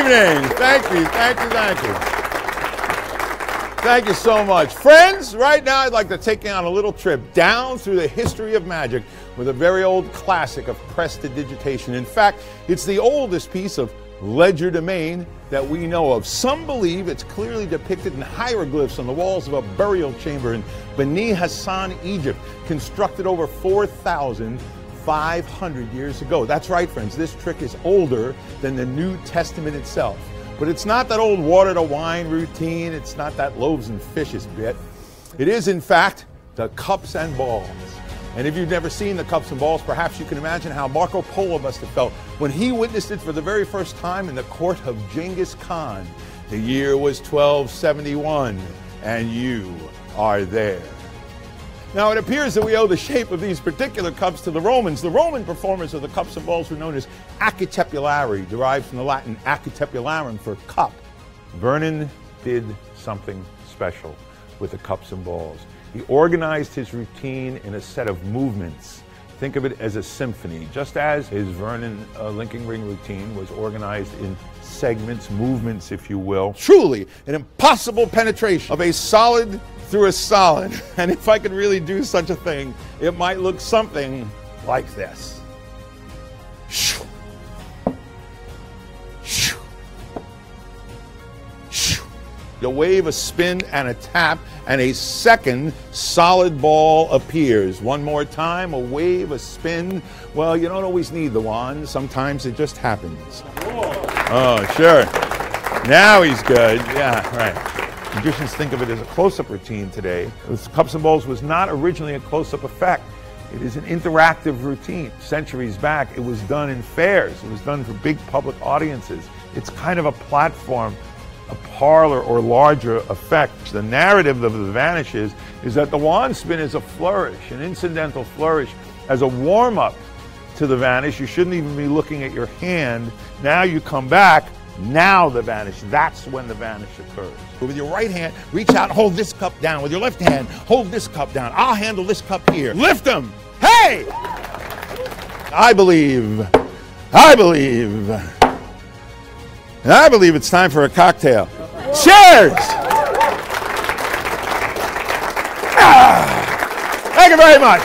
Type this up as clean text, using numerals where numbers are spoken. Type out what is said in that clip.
evening. Thank you, thank you, thank you. Thank you so much. Friends, right now I'd like to take you on a little trip down through the history of magic with a very old classic of prestidigitation. In fact, it's the oldest piece of legerdemain that we know of. Some believe it's clearly depicted in hieroglyphs on the walls of a burial chamber in Beni Hassan, Egypt, constructed over 4,500 years ago. That's right, friends, this trick is older than the New Testament itself. But it's not that old water to wine routine, it's not that loaves and fishes bit. It is, in fact, the cups and balls. And if you've never seen the cups and balls, perhaps you can imagine how Marco Polo must have felt when he witnessed it for the very first time in the court of Genghis Khan. The year was 1271, and you are there. Now, it appears that we owe the shape of these particular cups to the Romans. The Roman performers of the cups and balls were known as acutepulari, derived from the Latin acutepularum for cup. Vernon did something special with the cups and balls. He organized his routine in a set of movements. Think of it as a symphony, just as his Vernon linking ring routine was organized in segments, movements, if you will. Truly an impossible penetration of a solid through a solid. And if I could really do such a thing, it might look something like this. A wave, a spin, and a tap, and a second solid ball appears. One more time, a wave, a spin. Well, you don't always need the wand. Sometimes it just happens. Oh, sure. Now he's good. Yeah, right. Magicians think of it as a close-up routine today. Cups and balls was not originally a close-up effect. It is an interactive routine. Centuries back, it was done in fairs. It was done for big public audiences. It's kind of a platform, a parlor or larger effect. The narrative of the vanish is that the wand spin is a flourish, an incidental flourish. As a warm-up to the vanish, you shouldn't even be looking at your hand. Now you come back, now the vanish. That's when the vanish occurs. With your right hand, reach out and hold this cup down. With your left hand, hold this cup down. I'll handle this cup here. Lift them. Hey! I believe it's time for a cocktail. Cheers! Thank you very much.